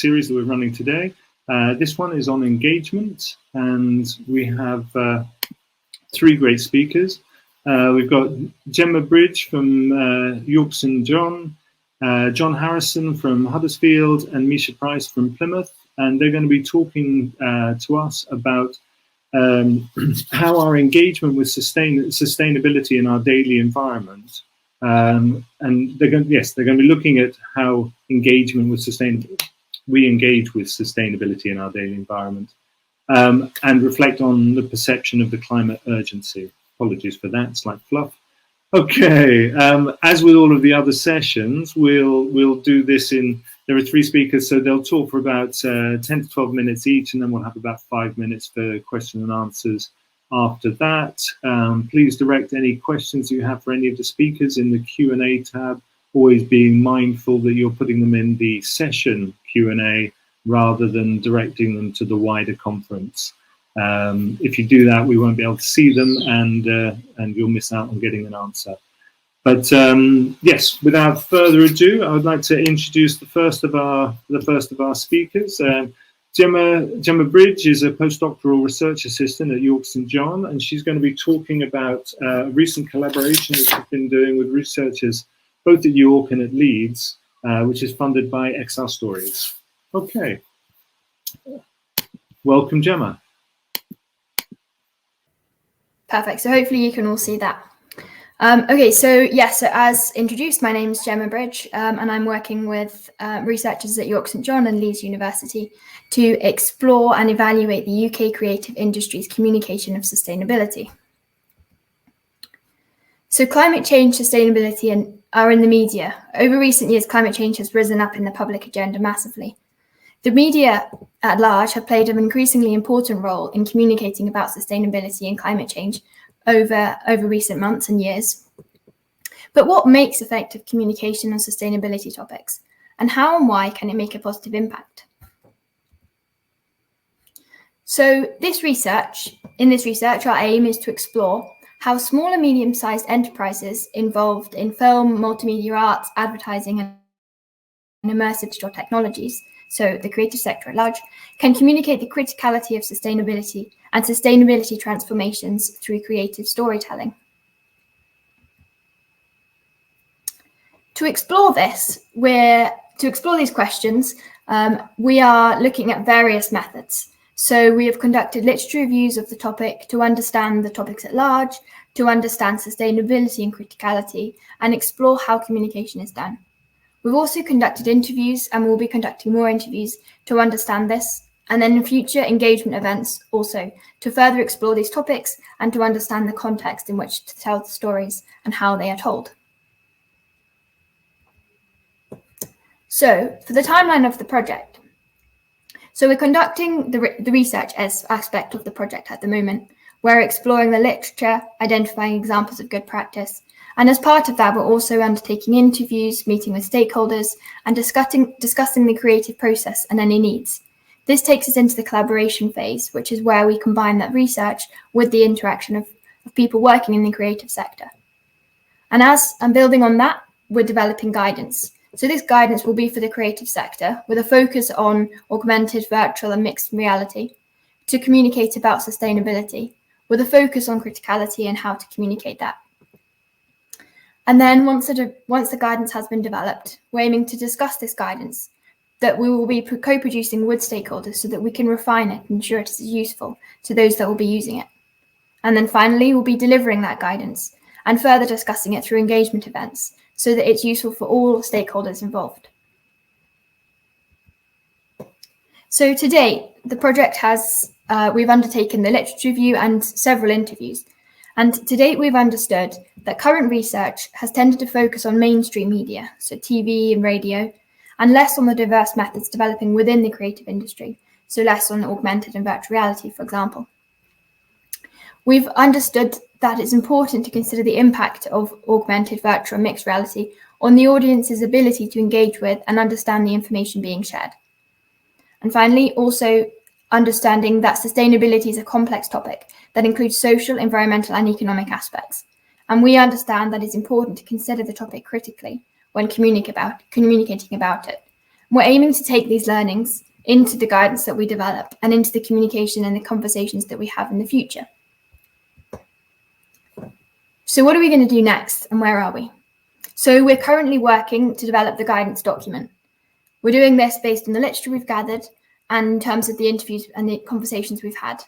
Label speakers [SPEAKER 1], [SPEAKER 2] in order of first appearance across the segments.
[SPEAKER 1] series that we're running today. This one is on engagement, and we have three great speakers. We've got Gemma Bridge from York St John, John Harrison from Huddersfield, and Mischa Price from Plymouth, and they're going to be talking to us about how our engagement with sustainability in our daily environment, and they're going to be looking at how engagement with we engage with sustainability in our daily environment, and reflect on the perception of the climate urgency. Apologies for that, slight fluff. Okay, as with all of the other sessions, we'll do this in. There are three speakers, so they'll talk for about 10 to 12 minutes each, and then we'll have about 5 minutes for question and answers after that. Please direct any questions you have for any of the speakers in the Q&A tab, always being mindful that you're putting them in the session Q&A rather than directing them to the wider conference. If you do that, we won't be able to see them, and you'll miss out on getting an answer. But yes, without further ado, I would like to introduce the first of our speakers. Gemma Bridge is a postdoctoral research assistant at York St John, and she's going to be talking about a recent collaboration that she's been doing with researchers both at York and at Leeds, which is funded by XR Stories. Okay, welcome, Gemma.
[SPEAKER 2] Perfect. So hopefully you can all see that. Okay, so as introduced, my name is Gemma Bridge, and I'm working with researchers at York St John and Leeds University to explore and evaluate the UK creative industry's communication of sustainability. So climate change, sustainability are in the media. Over recent years, climate change has risen up in the public agenda massively. The media at large have played an increasingly important role in communicating about sustainability and climate change over recent months and years. But what makes effective communication on sustainability topics, and how and why can it make a positive impact? So in this research, our aim is to explore how small and medium-sized enterprises involved in film, multimedia arts, advertising, and immersive digital technologies, so the creative sector at large, can communicate the criticality of sustainability and sustainability transformations through creative storytelling. To explore these questions, we are looking at various methods. So we have conducted literature reviews of the topic to understand the topics at large, to understand sustainability and criticality, and explore how communication is done. We've also conducted interviews, and we'll be conducting more interviews to understand this, and then in future engagement events also to further explore these topics and to understand the context in which to tell the stories and how they are told. So for the timeline of the project, so we're conducting the research aspect of the project at the moment. We're exploring the literature, identifying examples of good practice, and as part of that, we're also undertaking interviews, meeting with stakeholders, and discussing the creative process and any needs. This takes us into the collaboration phase, which is where we combine that research with the interaction of people working in the creative sector. And as I'm building on that, we're developing guidance. So this guidance will be for the creative sector with a focus on augmented, virtual, and mixed reality to communicate about sustainability, with a focus on criticality and how to communicate that. And then once the guidance has been developed, we're aiming to discuss this guidance that we will be co-producing with stakeholders so that we can refine it and ensure it is useful to those that will be using it. And then finally, we'll be delivering that guidance and further discussing it through engagement events so that it's useful for all stakeholders involved. So to date, the project we've undertaken the literature review and several interviews. And to date, we've understood that current research has tended to focus on mainstream media, so TV and radio, and less on the diverse methods developing within the creative industry, so less on augmented and virtual reality, for example. We've understood that it's important to consider the impact of augmented, virtual, and mixed reality on the audience's ability to engage with and understand the information being shared. And finally, also understanding that sustainability is a complex topic that includes social, environmental, and economic aspects. And we understand that it's important to consider the topic critically when communicating about it. We're aiming to take these learnings into the guidance that we develop and into the communication and the conversations that we have in the future. So what are we going to do next, and where are we? So we're currently working to develop the guidance document. We're doing this based on the literature we've gathered and in terms of the interviews and the conversations we've had.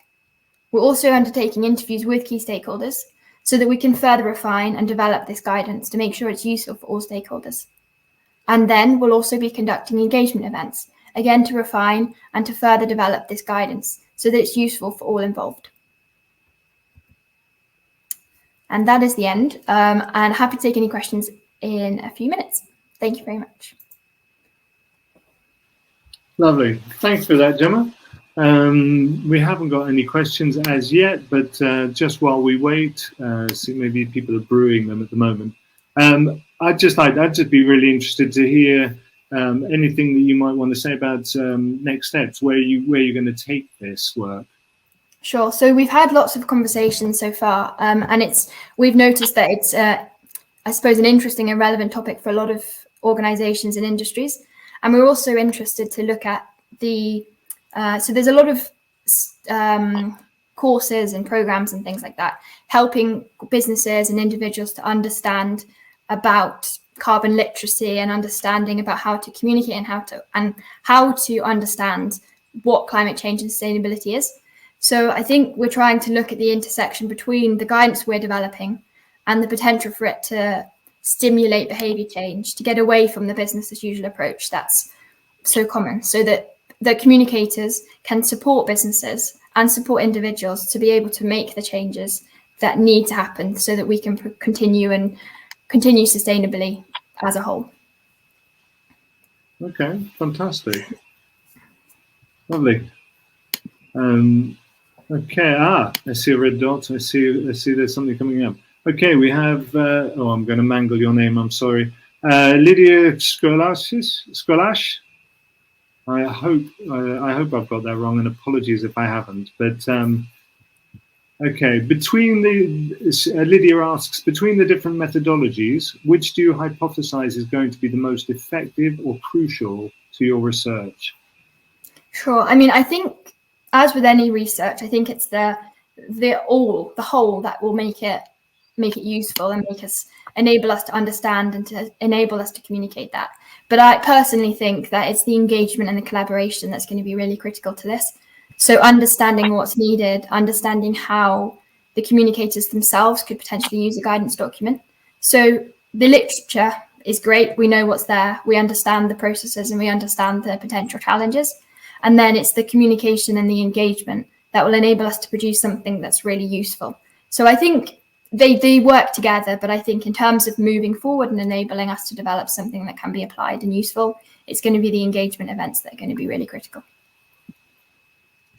[SPEAKER 2] We're also undertaking interviews with key stakeholders so that we can further refine and develop this guidance to make sure it's useful for all stakeholders. And then we'll also be conducting engagement events, again to refine and to further develop this guidance so that it's useful for all involved. And that is the end. And happy to take any questions in a few minutes. Thank you very much.
[SPEAKER 1] Lovely. Thanks for that, Gemma. We haven't got any questions as yet, but just while we wait, see, maybe people are brewing them at the moment. I'd just be really interested to hear anything that you might want to say about next steps, where you're going to take this work.
[SPEAKER 2] Sure. So we've had lots of conversations so far, and we've noticed that it's, I suppose, an interesting and relevant topic for a lot of organisations and industries. And we're also interested to look at so there's a lot of courses and programs and things like that, helping businesses and individuals to understand about carbon literacy and understanding about how to communicate and how to understand what climate change and sustainability is. So I think we're trying to look at the intersection between the guidance we're developing and the potential for it to stimulate behaviour change, to get away from the business as usual approach that's so common, so that the communicators can support businesses and support individuals to be able to make the changes that need to happen so that we can continue sustainably as a whole.
[SPEAKER 1] Okay, fantastic. Lovely. Okay, I see a red dot. I see there's something coming up. Okay, we have, I'm going to mangle your name, I'm sorry. Lydia Skolash. I hope I've got that wrong, and apologies if I haven't. But okay, Lydia asks, between the different methodologies, which do you hypothesize is going to be the most effective or crucial to your research?
[SPEAKER 2] Sure. I mean, I think, as with any research, I think it's the whole that will make it useful and enable us to understand and to enable us to communicate that. But I personally think that it's the engagement and the collaboration that's going to be really critical to this. So understanding what's needed, understanding how the communicators themselves could potentially use a guidance document. So the literature is great. We know what's there. We understand the processes and we understand the potential challenges. And then it's the communication and the engagement that will enable us to produce something that's really useful. So I think they work together, but I think in terms of moving forward and enabling us to develop something that can be applied and useful, it's going to be the engagement events that are going to be really critical.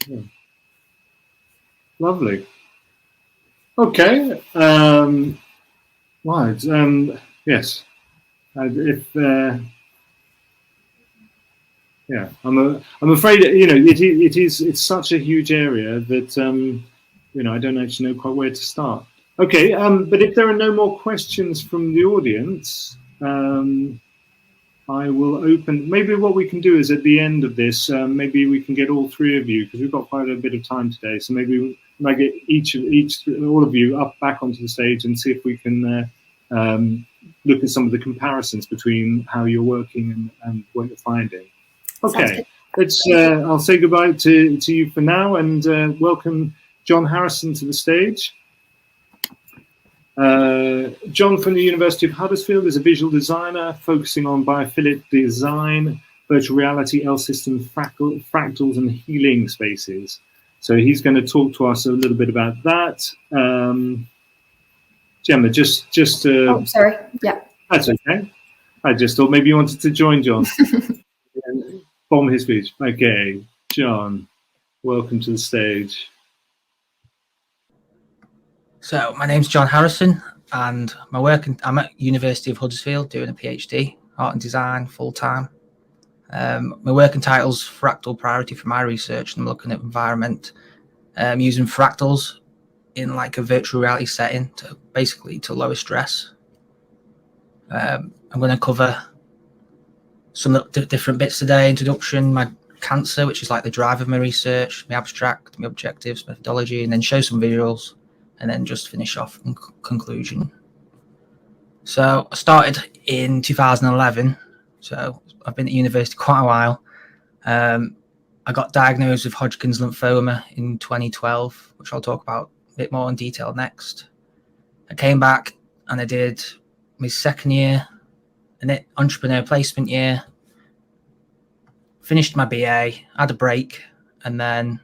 [SPEAKER 1] Yeah. Lovely. Okay. Right. Yes. Yeah. I'm afraid it's such a huge area that I don't actually know quite where to start. Okay, but if there are no more questions from the audience, I will open. Maybe what we can do is at the end of this, maybe we can get all three of you, because we've got quite a bit of time today. So maybe we might get all of you back onto the stage and see if we can look at some of the comparisons between how you're working and what you're finding. Okay, I'll say goodbye to you for now, and welcome John Harrison to the stage. John from the University of Huddersfield is a visual designer focusing on biophilic design, virtual reality, L-systems, fractals, and healing spaces. So he's going to talk to us a little bit about that. Gemma, just
[SPEAKER 2] oh, sorry. Yeah.
[SPEAKER 1] That's okay. I just thought maybe you wanted to join John and bomb his speech. Okay, John, welcome to the stage.
[SPEAKER 3] So my name's John Harrison, and I'm at University of Huddersfield doing a PhD, art and design, full-time. My working title's Fractal Priority for my research, and I'm looking at environment using fractals in like a virtual reality setting to lower stress. I'm going to cover some of the different bits today. Introduction, my cancer, which is like the drive of my research, my abstract, my objectives, methodology, and then show some visuals, and then just finish off in conclusion. So I started in 2011, so I've been at university quite a while. I got diagnosed with Hodgkin's lymphoma in 2012, which I'll talk about a bit more in detail next. I came back and I did my second year, an entrepreneur placement year, finished my BA, had a break, and then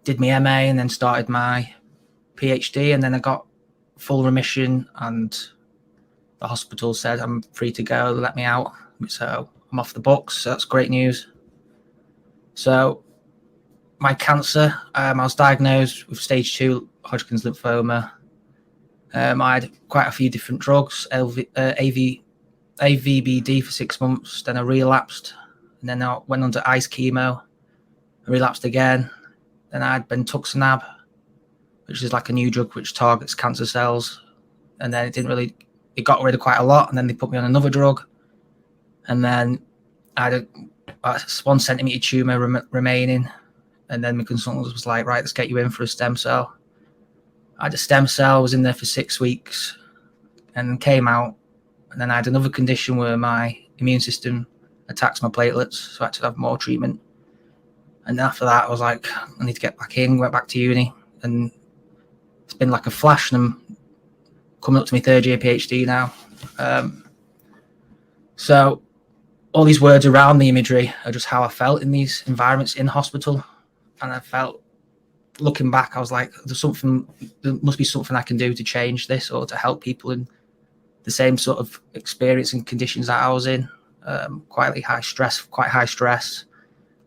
[SPEAKER 3] did my MA and then started my PhD, and then I got full remission and the hospital said I'm free to go, let me out. So I'm off the books, so that's great news. So my cancer, I was diagnosed with stage 2 Hodgkin's lymphoma. I had quite a few different drugs, AVBD for 6 months, then I relapsed, and then I went under ICE chemo, I relapsed again. Then I had bentuximab, which is like a new drug which targets cancer cells, and then it got rid of quite a lot, and then they put me on another drug, and then I had a 1 centimeter tumor remaining, and then my consultant was like, right, let's get you in for a stem cell. I had a stem cell, was in there for 6 weeks, and came out, and then I had another condition where my immune system attacks my platelets, so I had to have more treatment. And after that, I was like, I need to get back in, went back to uni, and it's been like a flash, and I'm coming up to my 3rd year PhD now. So all these words around the imagery are just how I felt in these environments in hospital. And I felt, looking back, I was like, there must be something I can do to change this or to help people in the same sort of experience and conditions that I was in. Quite high stress,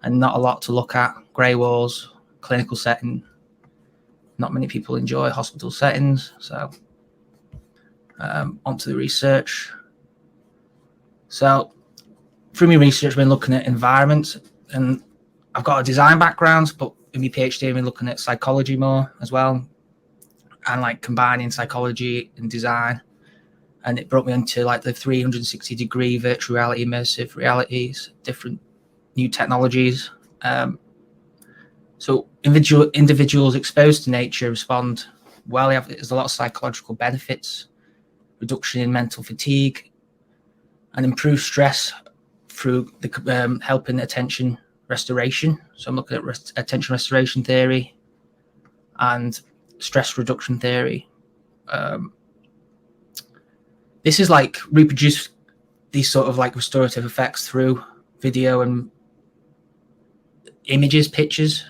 [SPEAKER 3] and not a lot to look at. Grey walls, clinical setting. Not many people enjoy hospital settings. So onto the research. So through my research, I've been looking at environments, and I've got a design background, but in my PhD, I've been looking at psychology more as well, and like combining psychology and design. And it brought me into like the 360-degree virtual reality, immersive realities, different new technologies. So individuals exposed to nature respond well. There's a lot of psychological benefits, reduction in mental fatigue, and improved stress through the helping attention restoration. So I'm looking at attention restoration theory and stress reduction theory. This is like reproduce these sort of like restorative effects through video and images, pictures,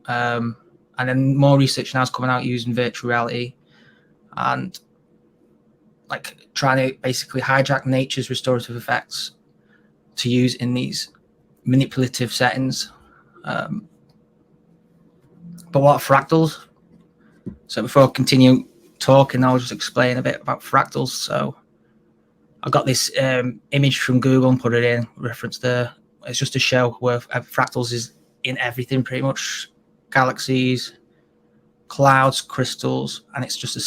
[SPEAKER 3] and then more research now is coming out using virtual reality and like trying to basically hijack nature's restorative effects to use in these manipulative settings. But what are fractals? So before I continue talking, I'll just explain a bit about fractals. So I got this image from Google and put it in, reference there. It's just a show where fractals is in everything pretty much. Galaxies, clouds, crystals, and it's just a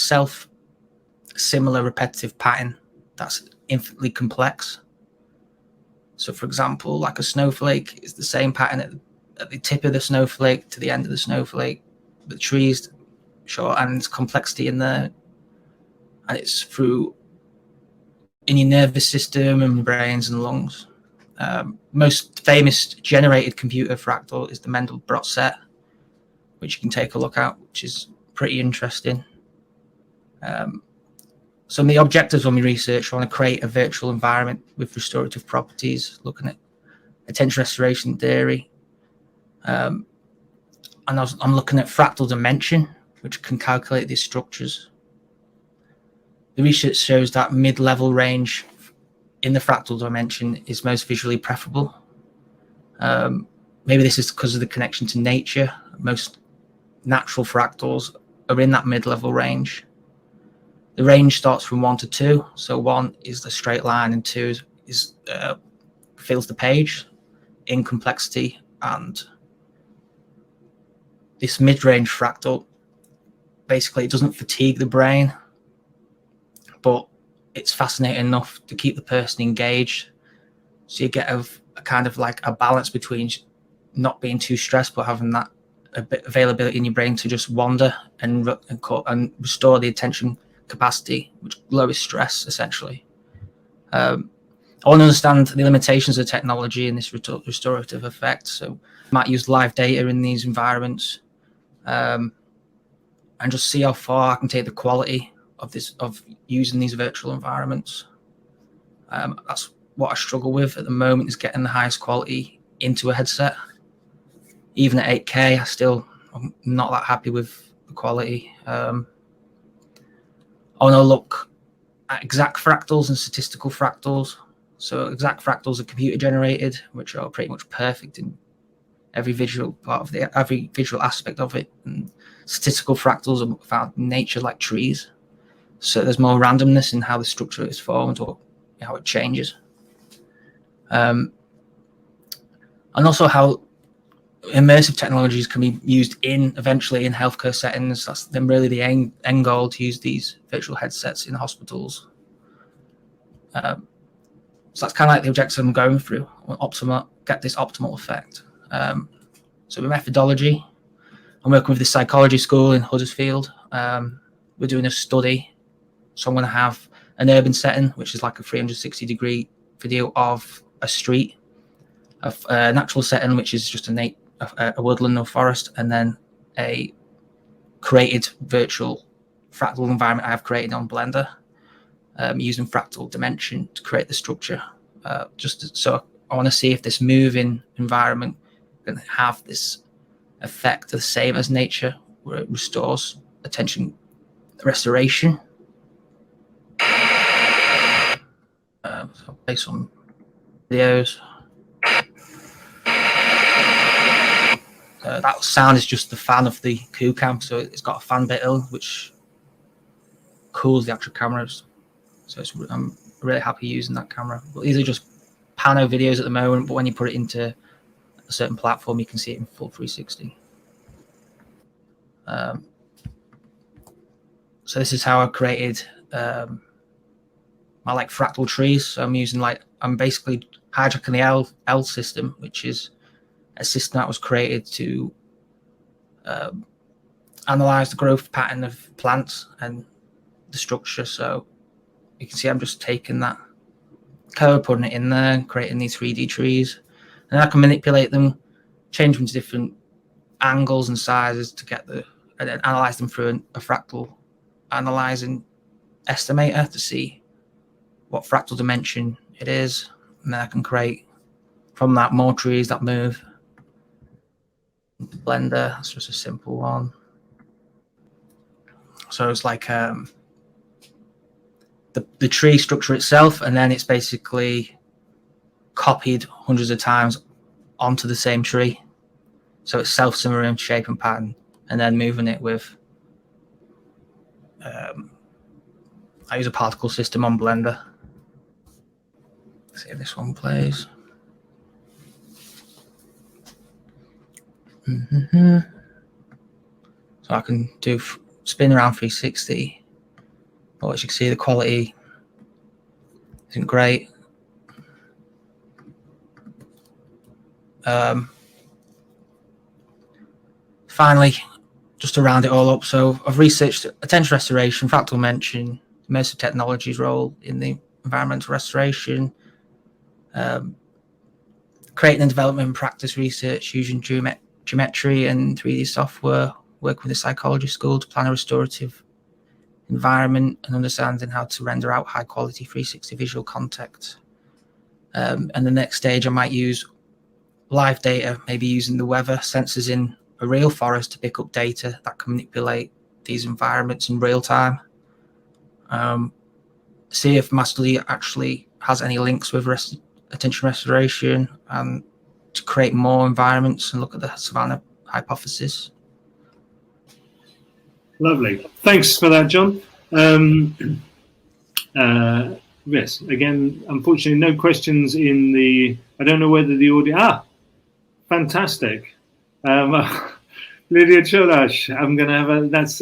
[SPEAKER 3] similar repetitive pattern that's infinitely complex. So for example, like a snowflake is the same pattern at the tip of the snowflake to the end of the snowflake. The trees short, and there's complexity in there, and it's through in your nervous system and brains and lungs. Most famous generated computer fractal is the Mandelbrot set, which you can take a look at, which is pretty interesting. Some of the objectives on my research, I want to create a virtual environment with restorative properties, looking at attention restoration theory. And I'm looking at fractal dimension, which can calculate these structures. The research shows that mid-level range in the fractal dimension is most visually preferable. Maybe this is because of the connection to nature. Most natural fractals are in that mid-level range. The range starts from 1 to 2. So 1 is the straight line, and 2 is fills the page in complexity. And this mid-range fractal, basically, it doesn't fatigue the brain, but it's fascinating enough to keep the person engaged So you get a kind of like a balance between not being too stressed, but having that a bit availability in your brain to just wander and restore the attention capacity, which lowers stress essentially. I want to understand the limitations of technology and this restorative effect. So I might use live data in these environments, and just see how far I can take the quality of using these virtual environments. That's what I struggle with at the moment, is getting the highest quality into a headset. Even at 8K, I'm not that happy with the quality. I want to look at exact fractals and statistical fractals. So exact fractals are computer generated, which are pretty much perfect in every visual aspect of it. And statistical fractals are found in nature, like trees. So there's more randomness in how the structure is formed or how it changes. And also how immersive technologies can be used eventually in healthcare settings. That's then really the end goal, to use these virtual headsets in hospitals. So that's kind of like the objectives I'm going through. Get this optimal effect. So with methodology, I'm working with the psychology school in Huddersfield. We're doing a study. So I'm going to have an urban setting, which is like a 360-degree video of a street, a natural setting, which is just a woodland or forest, and then a created virtual fractal environment I have created on Blender, using fractal dimension to create the structure. So I want to see if this moving environment can have this effect the same as nature, where it restores attention restoration. So I'll play some videos. That sound is just the fan of the CooCam, so it's got a fan bit which cools the actual cameras. So I'm really happy using that camera. But these are just pano videos at the moment, but when you put it into a certain platform, you can see it in full 360. So this is how I created my like fractal trees. So I'm basically hijacking the L system, which is a system that was created to analyze the growth pattern of plants and the structure. So you can see I'm just taking that code, putting it in there, and creating these 3D trees, and I can manipulate them, change them to different angles and sizes and then analyze them through a fractal analyzing estimator to see what fractal dimension it is, and then I can create from that more trees that move. Blender, that's just a simple one. So it's like the tree structure itself, and then it's basically copied hundreds of times onto the same tree. So it's self-similar in shape and pattern, and then moving it with I use a particle system on Blender. Let's see if this one plays. So I can do spin around 360, but as you can see, the quality isn't great. Finally, just to round it all up, so I've researched attention restoration, fractal dimension, immersive technology's role in the environmental restoration, creating and development and practice research using geometry and 3D software, working with the psychology school to plan a restorative environment and understanding how to render out high quality 360 visual content. And the next stage, I might use live data, maybe using the weather sensors in a real forest to pick up data that can manipulate these environments in real time. See if my study actually has any links with attention restoration, and to create more environments and look at the Savannah hypothesis.
[SPEAKER 1] Lovely. Thanks for that, John. Yes, again, unfortunately, no questions in the... I don't know whether the audio... fantastic. Lydia Cholash, I'm going to have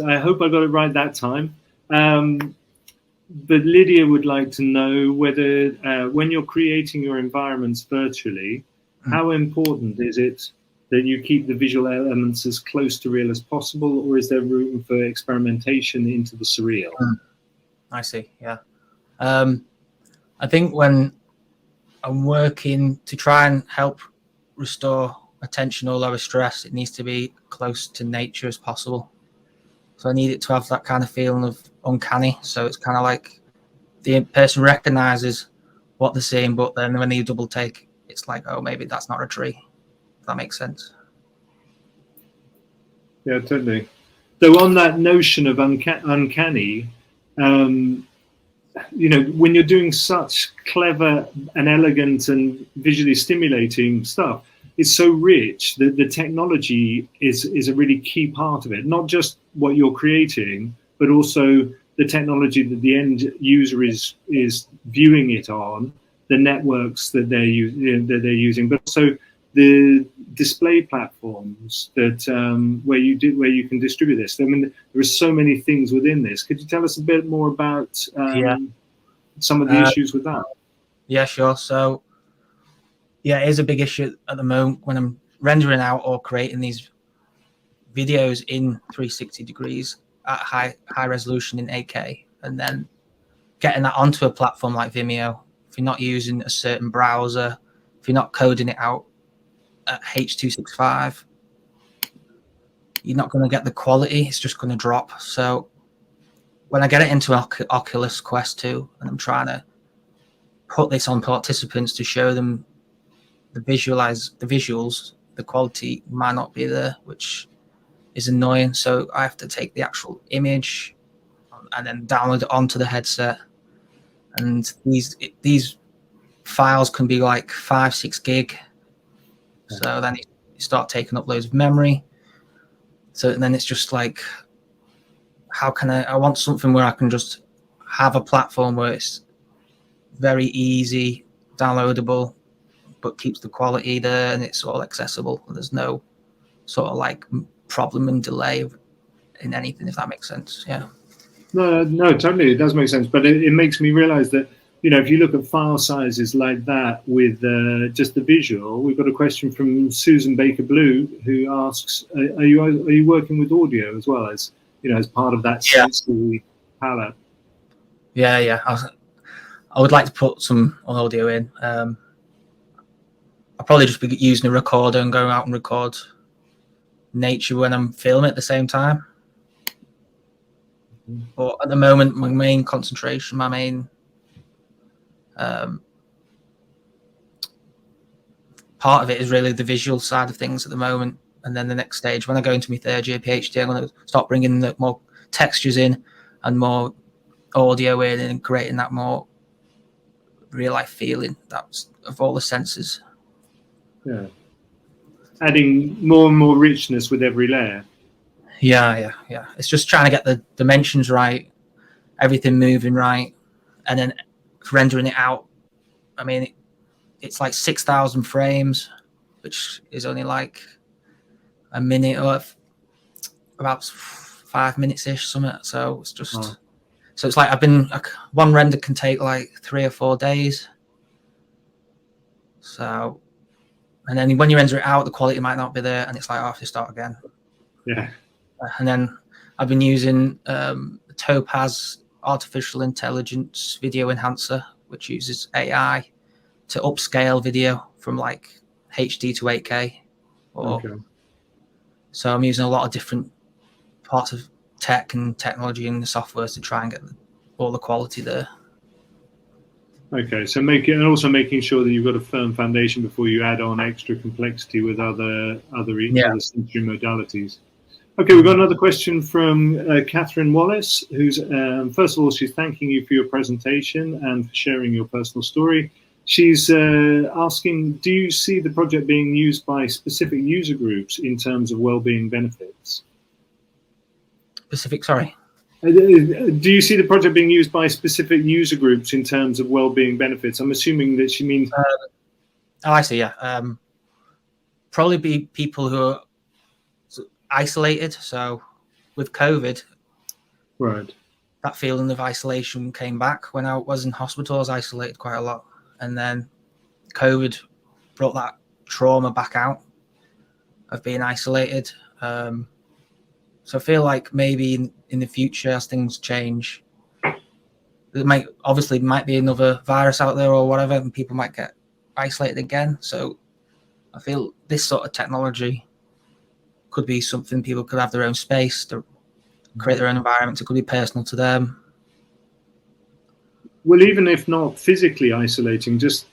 [SPEAKER 1] I hope I got it right that time. but Lydia would like to know whether when you're creating your environments virtually, how important is it that you keep the visual elements as close to real as possible, or is there room for experimentation into the surreal?
[SPEAKER 3] I see. Yeah. I think when I'm working to try and help restore attention or lower stress, it needs to be close to nature as possible. So I need it to have that kind of feeling of uncanny. So it's kind of like the person recognizes what they're seeing, but then when they double take, it's like, oh, maybe that's not a tree. If that makes sense.
[SPEAKER 1] Yeah, totally. So on that notion of uncanny, when you're doing such clever and elegant and visually stimulating stuff, it's so rich that the technology is a really key part of it. Not just what you're creating, but also the technology that the end user is viewing it on, the networks that they're using, but also the display platforms that where you can distribute this. I mean, there are so many things within this. Could you tell us a bit more about some of the issues with that?
[SPEAKER 3] Yeah, sure. So, yeah, it is a big issue at the moment when I'm rendering out or creating these videos in 360 degrees at high resolution in 8K, and then getting that onto a platform like Vimeo. If you're not using a certain browser, if you're not coding it out at H265, you're not going to get the quality. It's just going to drop. So when I get it into Oculus Quest 2 and I'm trying to put this on participants to show them the visuals, the quality might not be there, which is annoying. So I have to take the actual image and then download it onto the headset. And these files can be like 5-6 gig. So then you start taking up loads of memory. So then it's just like, how can I want something where I can just have a platform where it's very easy, downloadable, but keeps the quality there and it's all accessible. There's no sort of like problem and delay in anything, if that makes sense. Yeah.
[SPEAKER 1] No, totally. It does make sense. But it makes me realize that, if you look at file sizes like that with just the visual, we've got a question from Susan Baker Blue who asks, are you working with audio as well as, as part of that sensory palette?
[SPEAKER 3] Yeah. I would like to put some audio in. I'll probably just be using a recorder and going out and record nature when I'm filming at the same time. But at the moment, my main concentration, my main part of it is really the visual side of things at the moment. And then the next stage, when I go into my third year PhD, I'm going to start bringing more textures in and more audio in and creating that more real life feeling that's of all the senses.
[SPEAKER 1] Yeah. Adding more and more richness with every layer.
[SPEAKER 3] Yeah. It's just trying to get the dimensions right, everything moving right, and then rendering it out. I mean, it's like 6,000 frames, which is only like a minute or about 5 minutes ish, something. So it's just, so it's like one render can take like 3 or 4 days. So, and then when you render it out, the quality might not be there, and it's like, I have to start again.
[SPEAKER 1] Yeah.
[SPEAKER 3] And then I've been using Topaz artificial intelligence video enhancer, which uses AI to upscale video from like HD to 8K.
[SPEAKER 1] Okay.
[SPEAKER 3] So I'm using a lot of different parts of tech and technology and the software to try and get all the quality there.
[SPEAKER 1] Okay, so making sure that you've got a firm foundation before you add on extra complexity with other sensory modalities. Okay, we've got another question from Catherine Wallace, who's first of all, she's thanking you for your presentation and for sharing your personal story. She's asking, do you see the project being used by specific user groups in terms of well-being benefits?
[SPEAKER 3] Sorry?
[SPEAKER 1] Do you see the project being used by specific user groups in terms of well-being benefits? I'm assuming that she means...
[SPEAKER 3] I see, yeah. Probably be people who are isolated. So with COVID,
[SPEAKER 1] right,
[SPEAKER 3] that feeling of isolation came back. When I was in hospital, I was isolated quite a lot, and then COVID brought that trauma back out of being isolated. So I feel like maybe in the future, as things change, there might be another virus out there or whatever, and people might get isolated again. So I feel this sort of technology could be something people could have their own space to create their own environment. It could be personal to them.
[SPEAKER 1] Well, even if not physically isolating, just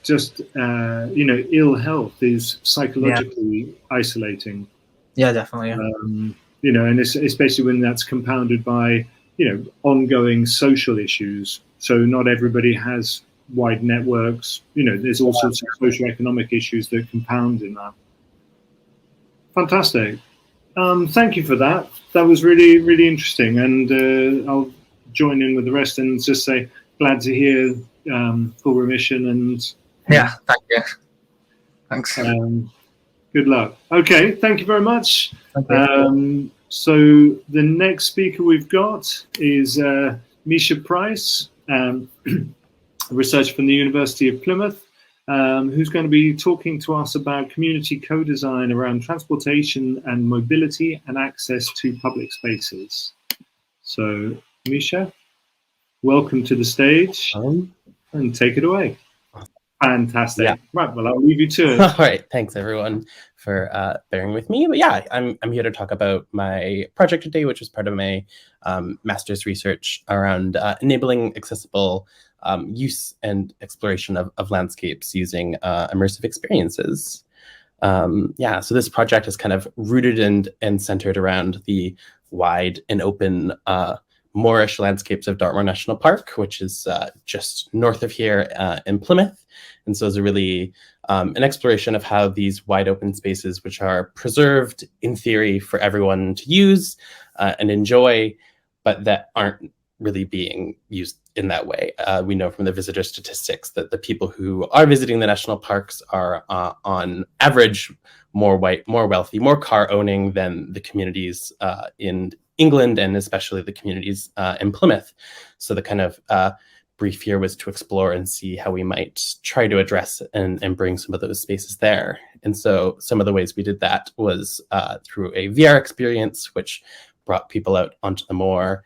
[SPEAKER 1] ill health is psychologically isolating.
[SPEAKER 3] Yeah, definitely. Yeah.
[SPEAKER 1] And especially when that's compounded by ongoing social issues. So not everybody has wide networks. There's all sorts of socioeconomic issues that compound in that. Fantastic. Thank you for that. That was really, really interesting. And I'll join in with the rest and just say, glad to hear full remission. And
[SPEAKER 3] yeah, thank you. Thanks.
[SPEAKER 1] Good luck. Okay, thank you very much. So the next speaker we've got is Mischa Price, researcher from the University of Plymouth, who's going to be talking to us about community co-design around transportation and mobility and access to public spaces. So, Mischa, welcome to the stage and take it away. Fantastic. Yeah. Right, well, I'll leave you to it.
[SPEAKER 4] All right, thanks everyone for bearing with me. But yeah, I'm here to talk about my project today, which was part of my master's research around enabling accessible use and exploration of landscapes using immersive experiences. So this project is kind of rooted and centered around the wide and open moorish landscapes of Dartmoor National Park, which is just north of here in Plymouth. And so it's a really an exploration of how these wide open spaces, which are preserved in theory for everyone to use and enjoy, but that aren't really being used in that way. We know from the visitor statistics that the people who are visiting the national parks are on average more white, more wealthy, more car owning than the communities in England, and especially the communities in Plymouth. So the kind of brief here was to explore and see how we might try to address and bring some of those spaces there. And so some of the ways we did that was through a VR experience, which brought people out onto the moor.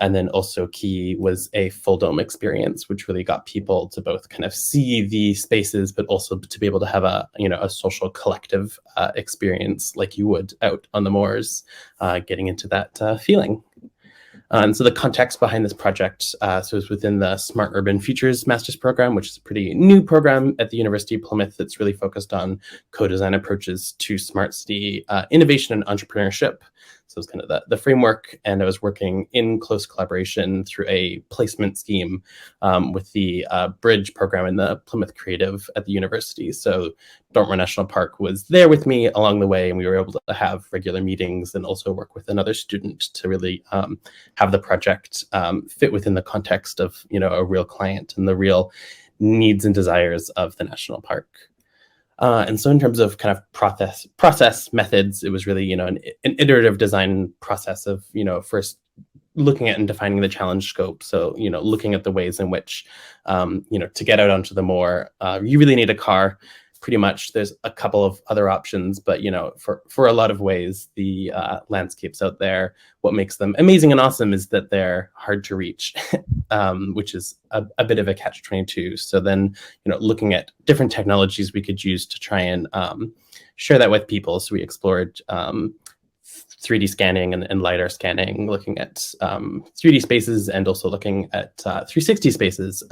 [SPEAKER 4] And then also key was a full dome experience, which really got people to both kind of see the spaces, but also to be able to have a social collective experience like you would out on the moors, getting into that feeling. And so the context behind this project, so it's within the Smart Urban Futures Master's Program, which is a pretty new program at the University of Plymouth that's really focused on co-design approaches to smart city innovation and entrepreneurship. So it's kind of the framework, and I was working in close collaboration through a placement scheme with the Bridge program in the Plymouth Creative at the university. So Dartmoor National Park was there with me along the way, and we were able to have regular meetings and also work with another student to really have the project fit within the context of a real client and the real needs and desires of the national park. And so in terms of kind of process methods, it was really, an iterative design process of, first looking at and defining the challenge scope. So, looking at the ways in which, to get out onto the moor, you really need a car. Pretty much there's a couple of other options, but, for a lot of ways, the landscapes out there, what makes them amazing and awesome is that they're hard to reach, which is a bit of a catch-22. So then, looking at different technologies we could use to try and share that with people. So we explored 3D scanning and LiDAR scanning, looking at 3D spaces and also looking at 360 spaces,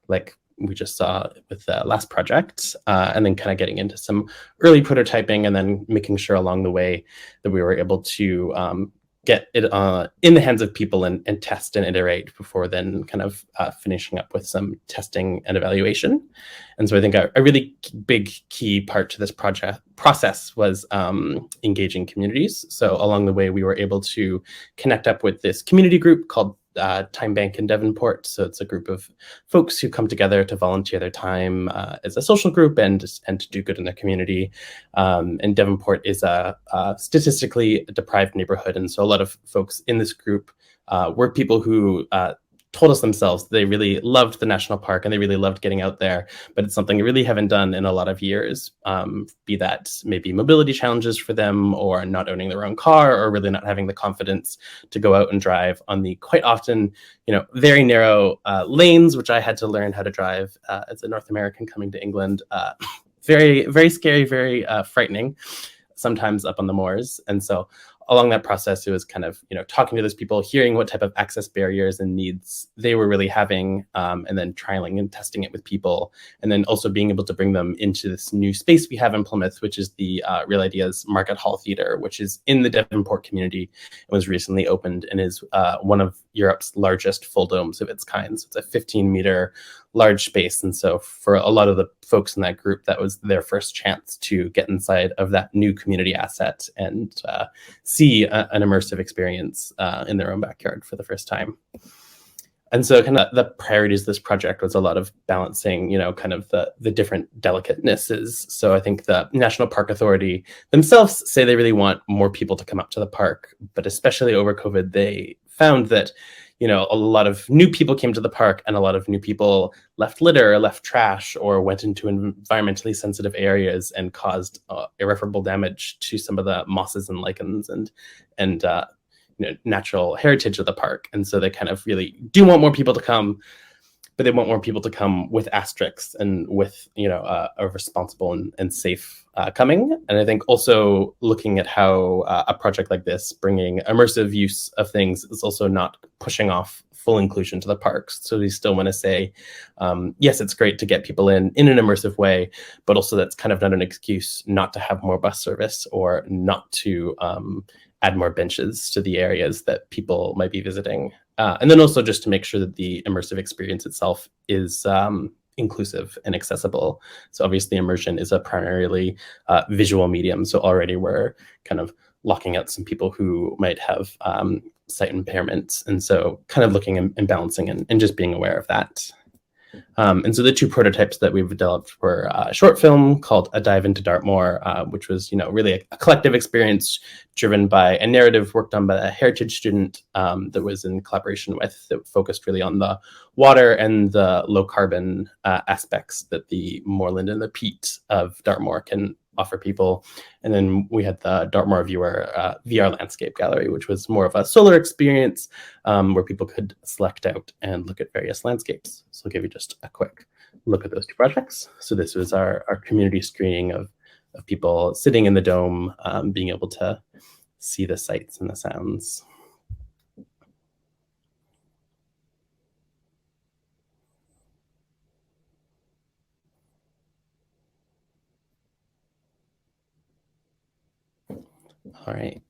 [SPEAKER 4] like we just saw with the last project, and then kind of getting into some early prototyping and then making sure along the way that we were able to get it in the hands of people and test and iterate before then kind of finishing up with some testing and evaluation. And so I think a really big key part to this process was engaging communities. So along the way, we were able to connect up with this community group called Time Bank in Devonport. So it's a group of folks who come together to volunteer their time as a social group and to do good in their community. And Devonport is a statistically deprived neighborhood. And so a lot of folks in this group were people who told us themselves they really loved the national park and they really loved getting out there, but it's something they really haven't done in a lot of years, be that maybe mobility challenges for them, or not owning their own car, or really not having the confidence to go out and drive on the quite often, very narrow lanes, which I had to learn how to drive as a North American coming to England. Very, very scary, very frightening, sometimes up on the moors. And so along that process, it was kind of, talking to those people, hearing what type of access barriers and needs they were really having, and then trialing and testing it with people, and then also being able to bring them into this new space we have in Plymouth, which is the Real Ideas Market Hall Theatre, which is in the Devonport community and was recently opened and is one of Europe's largest full domes of its kind. So it's a 15-meter large space. And so for a lot of the folks in that group, that was their first chance to get inside of that new community asset and see an immersive experience in their own backyard for the first time. And so kind of the priorities of this project was a lot of balancing, kind of the different delicatenesses. So I think the National Park Authority themselves say they really want more people to come up to the park, but especially over COVID, they found that a lot of new people came to the park, and a lot of new people left litter, left trash, or went into environmentally sensitive areas and caused irreparable damage to some of the mosses and lichens and natural heritage of the park. And so they kind of really do want more people to come, but they want more people to come with asterisks and with a responsible and safe coming. And I think also looking at how a project like this, bringing immersive use of things, is also not pushing off full inclusion to the parks. So we still want to say, yes, it's great to get people in an immersive way, but also that's kind of not an excuse not to have more bus service or not to add more benches to the areas that people might be visiting. And then also just to make sure that the immersive experience itself is inclusive and accessible. So obviously immersion is a primarily visual medium. So already we're kind of locking out some people who might have sight impairments. And so kind of looking and balancing and just being aware of that. And so the two prototypes that we've developed were a short film called A Dive into Dartmoor, which was, really a collective experience driven by a narrative worked on by a heritage student that was in collaboration with, that focused really on the water and the low carbon aspects that the moorland and the peat of Dartmoor can offer people. And then we had the Dartmoor Viewer VR Landscape Gallery, which was more of a solar experience where people could select out and look at various landscapes. So I'll give you just a quick look at those two projects. So this was our community screening of people sitting in the dome, being able to see the sights and the sounds. All right.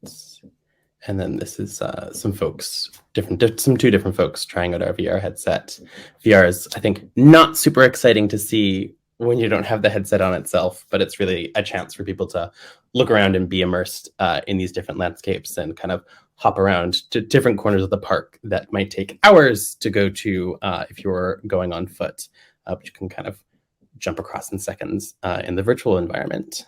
[SPEAKER 4] And then this is some folks, two different folks trying out our VR headset. VR is, I think, not super exciting to see when you don't have the headset on itself, but it's really a chance for people to look around and be immersed in these different landscapes and kind of hop around to different corners of the park that might take hours to go to if you're going on foot, but you can kind of jump across in seconds in the virtual environment.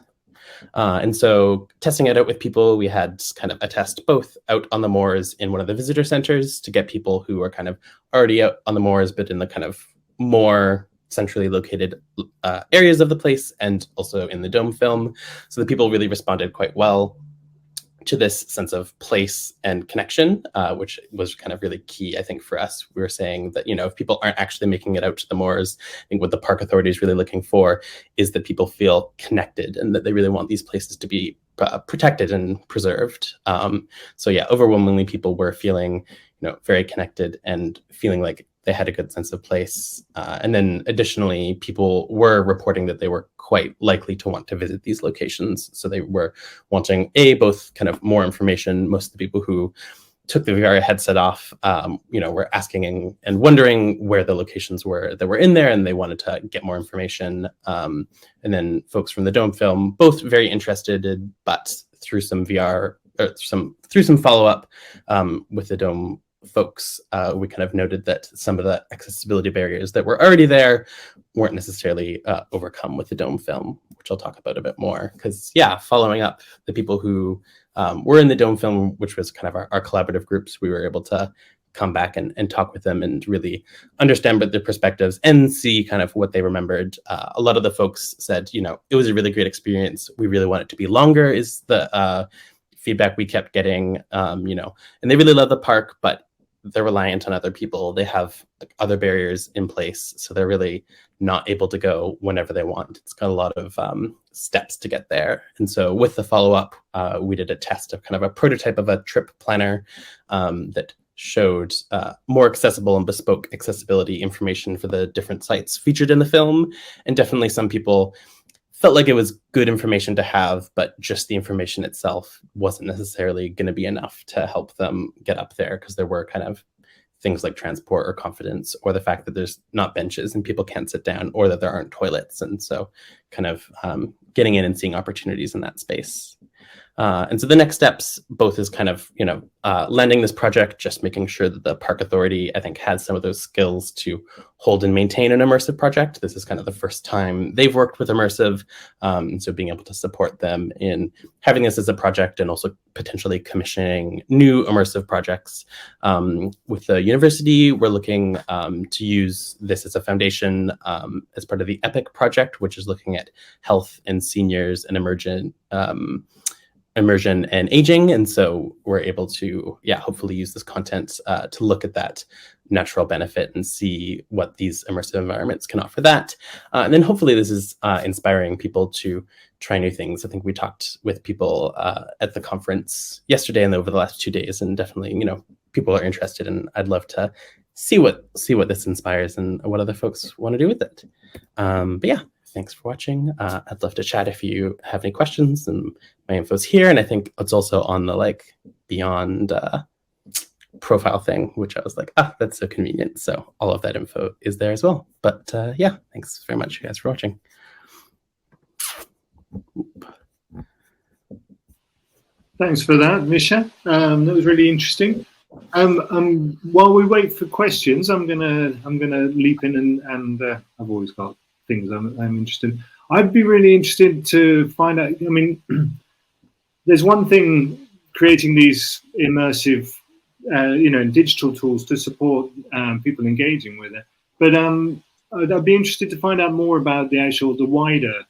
[SPEAKER 4] And so testing it out with people, we had kind of a test both out on the moors in one of the visitor centers to get people who are kind of already out on the moors, but in the kind of more centrally located areas of the place, and also in the dome film. So the people really responded quite well to this sense of place and connection, which was kind of really key, I think, for us. We were saying that, if people aren't actually making it out to the moors, I think what the park authority is really looking for is that people feel connected and that they really want these places to be protected and preserved. So yeah, overwhelmingly people were feeling, very connected and feeling like they had a good sense of place. And then additionally, people were reporting that they were quite likely to want to visit these locations. So they were wanting both kind of more information. Most of the people who took the VR headset off, were asking and wondering where the locations were that were in there, and they wanted to get more information. And then folks from the dome film, both very interested, but through some VR, or through some follow-up with the dome folks, we kind of noted that some of the accessibility barriers that were already there weren't necessarily overcome with the dome film, which I'll talk about a bit more. Because following up the people who were in the dome film, which was kind of our collaborative groups, we were able to come back and talk with them and really understand their perspectives and see kind of what they remembered. A lot of the folks said, it was a really great experience. We really want it to be longer is the feedback we kept getting, and they really love the park, but they're reliant on other people. They have other barriers in place, so they're really not able to go whenever they want. It's got a lot of steps to get there. And so with the follow-up, we did a test of kind of a prototype of a trip planner that showed more accessible and bespoke accessibility information for the different sites featured in the film. And definitely some people felt like it was good information to have, but just the information itself wasn't necessarily going to be enough to help them get up there, because there were kind of things like transport or confidence, or the fact that there's not benches and people can't sit down, or that there aren't toilets. And so kind of getting in and seeing opportunities in that space. And so the next steps both is kind of, landing this project, just making sure that the park authority, I think, has some of those skills to hold and maintain an immersive project. This is kind of the first time they've worked with immersive. So being able to support them in having this as a project and also potentially commissioning new immersive projects. With the university, we're looking to use this as a foundation as part of the EPIC project, which is looking at health and seniors and immersion and aging. And so we're able to, hopefully use this content to look at that natural benefit and see what these immersive environments can offer that. And then hopefully this is inspiring people to try new things. I think we talked with people at the conference yesterday and over the last 2 days, and definitely, people are interested, and I'd love to see what this inspires and what other folks want to do with it. But yeah, thanks for watching. I'd love to chat if you have any questions, and my info's here. And I think it's also on the Beyond profile thing, which I was like, that's so convenient. So all of that info is there as well. But yeah, thanks very much, you guys, for watching.
[SPEAKER 1] Thanks for that, Mischa. That was really interesting. While we wait for questions, I'm gonna leap in and I've always got things I'm interested in. I'd be really interested to find out. I mean, there's one thing creating these immersive, digital tools to support people engaging with it, but I'd be interested to find out more about the wider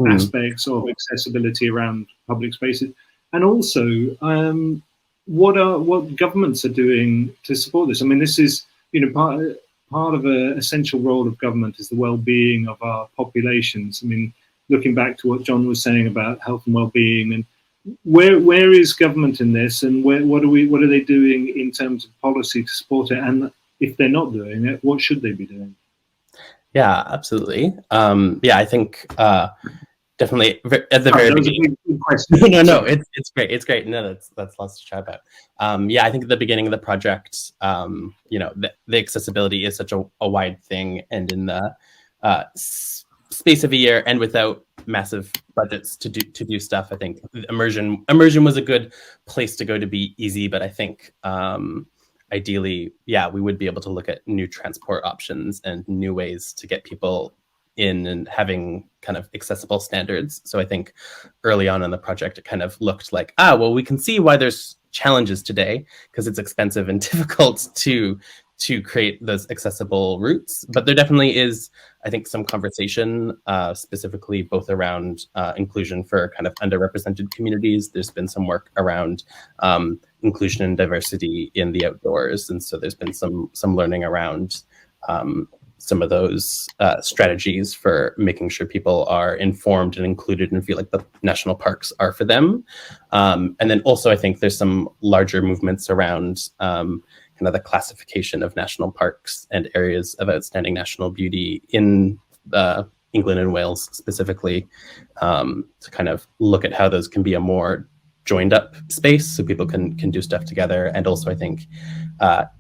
[SPEAKER 1] aspects of accessibility around public spaces, and also what governments are doing to support this. I mean, this is part of an essential role of government is the well-being of our populations. I mean, looking back to what John was saying about health and well-being, and where is government in this, and what are they doing in terms of policy to support it? And if they're not doing it, what should they be doing?
[SPEAKER 4] Yeah, absolutely. I think definitely at the very beginning. No, it's great. It's great. No, that's lots to chat about. I think at the beginning of the project, the accessibility is such a wide thing, and in the space of a year, and without massive budgets to do stuff, I think immersion was a good place to go to be easy. But I think ideally, we would be able to look at new transport options and new ways to get people in and having kind of accessible standards. So I think early on in the project, it kind of looked like, we can see why there's challenges today, because it's expensive and difficult to create those accessible routes. But there definitely is, I think, some conversation specifically both around inclusion for kind of underrepresented communities. There's been some work around inclusion and diversity in the outdoors. And so there's been some learning around some of those strategies for making sure people are informed and included and feel like the national parks are for them. And then also, I think there's some larger movements around kind of the classification of national parks and areas of outstanding national beauty in England and Wales specifically, to kind of look at how those can be a more joined up space so people can do stuff together. And also, I think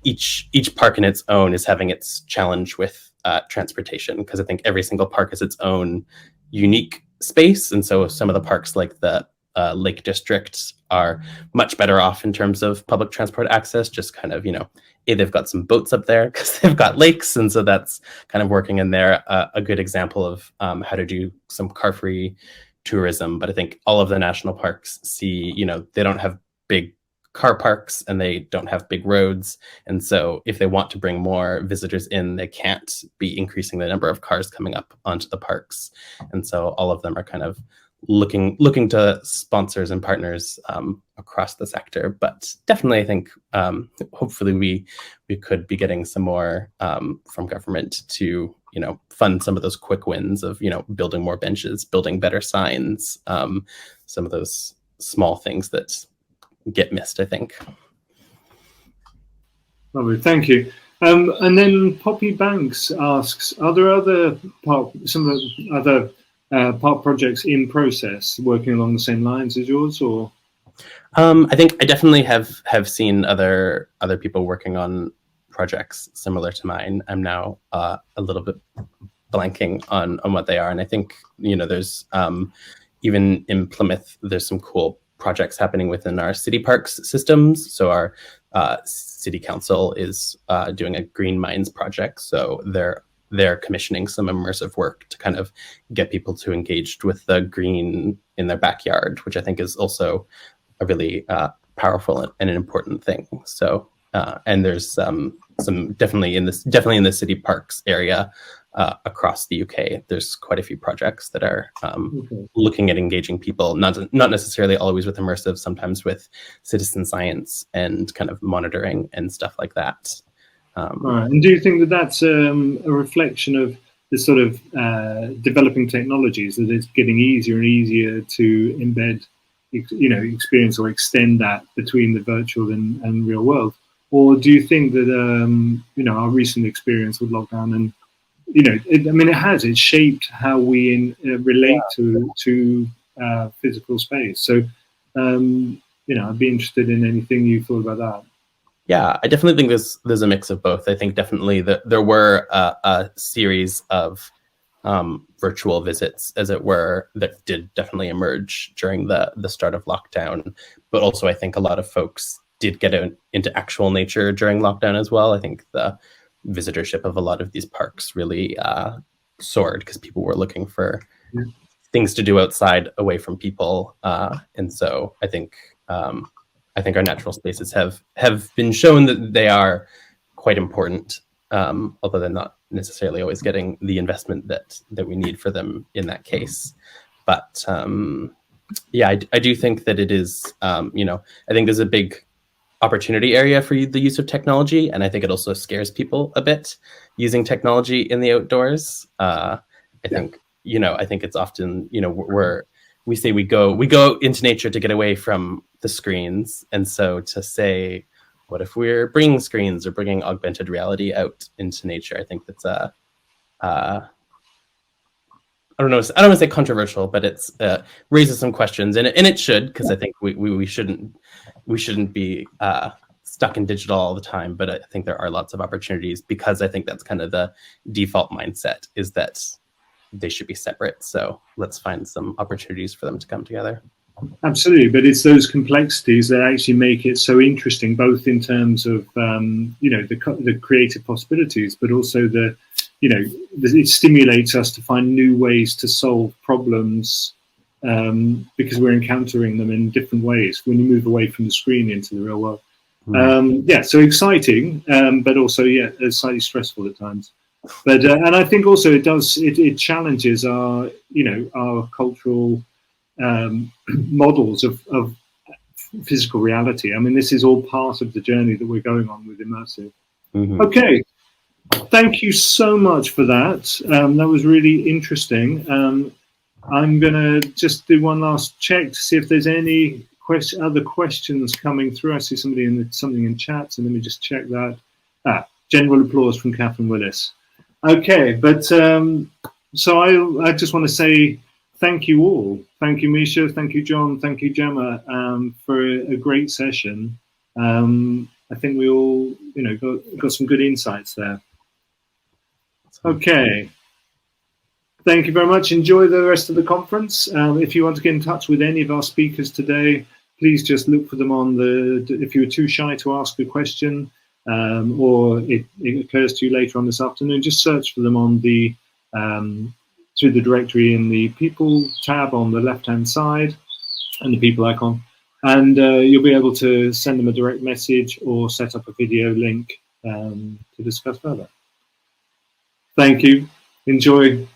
[SPEAKER 4] each park in its own is having its challenge with transportation, because I think every single park is its own unique space. And so some of the parks like the Lake District are much better off in terms of public transport access, just kind of, they've got some boats up there because they've got lakes. And so that's kind of working in there. A good example of how to do some car-free tourism. But I think all of the national parks see, they don't have big car parks and they don't have big roads. And so if they want to bring more visitors in, they can't be increasing the number of cars coming up onto the parks. And so all of them are kind of looking to sponsors and partners across the sector. But definitely, I think hopefully we could be getting some more from government to fund some of those quick wins of building more benches, building better signs, some of those small things that get missed, I think.
[SPEAKER 1] Lovely, thank you. And then Poppy Banks asks, are there other park projects in process working along the same lines as yours, or?
[SPEAKER 4] I think I definitely have seen other people working on projects similar to mine. I'm now a little bit blanking on what they are, and I think there's even in Plymouth there's some cool projects happening within our city parks systems. So our city council is doing a green mines project, so they're commissioning some immersive work to kind of get people to engage with the green in their backyard, which I think is also a really powerful and an important thing. So and there's some definitely in the city parks area across the UK, there's quite a few projects that are looking at engaging people, not necessarily always with immersive, sometimes with citizen science and kind of monitoring and stuff like that.
[SPEAKER 1] All right. And do you think that that's a reflection of the sort of developing technologies, that it's getting easier and easier to embed, experience or extend that between the virtual and real world? Or do you think that, our recent experience with lockdown and, it's shaped how we relate to physical space. So, I'd be interested in anything you thought about that.
[SPEAKER 4] Yeah, I definitely think there's a mix of both. I think definitely that there were a series of virtual visits, as it were, that did definitely emerge during the start of lockdown. But also, I think a lot of folks did get into actual nature during lockdown as well. I think the visitorship of a lot of these parks really soared because people were looking for things to do outside, away from people, and so I think our natural spaces have been shown that they are quite important, although they're not necessarily always getting the investment that we need for them in that case. But I do think that it is, I think there's a big opportunity area for the use of technology, and I think it also scares people a bit using technology in the outdoors. I think it's often we say we go out into nature to get away from the screens, and so to say, what if we're bringing screens or bringing augmented reality out into nature? I think that's I don't want to say controversial, but it's raises some questions, and it should, because I think we shouldn't be stuck in digital all the time. But I think there are lots of opportunities, because I think that's kind of the default mindset, is that they should be separate. So let's find some opportunities for them to come together.
[SPEAKER 1] Absolutely, but it's those complexities that actually make it so interesting, both in terms of the creative possibilities, but also it stimulates us to find new ways to solve problems, because we're encountering them in different ways when you move away from the screen into the real world. So exciting, but also slightly stressful at times. But and I think also it challenges our cultural models of physical reality. I mean, this is all part of the journey that we're going on with immersive. Okay, thank you so much for that. That was really interesting. I'm gonna just do one last check to see if there's any other questions coming through. I see something in chat, so let me just check that. General applause from Catherine Willis. Okay, but so I just want to say thank you all. Thank you, Mischa. Thank you, John. Thank you, Gemma, for a great session. I think we all, got some good insights there. Okay. Thank you very much. Enjoy the rest of the conference. If you want to get in touch with any of our speakers today, please just look for them if you're too shy to ask a question, or it occurs to you later on this afternoon, just search for them on through the directory in the People tab on the left-hand side, and the People icon. and you'll be able to send them a direct message or set up a video link to discuss further. Thank you. Enjoy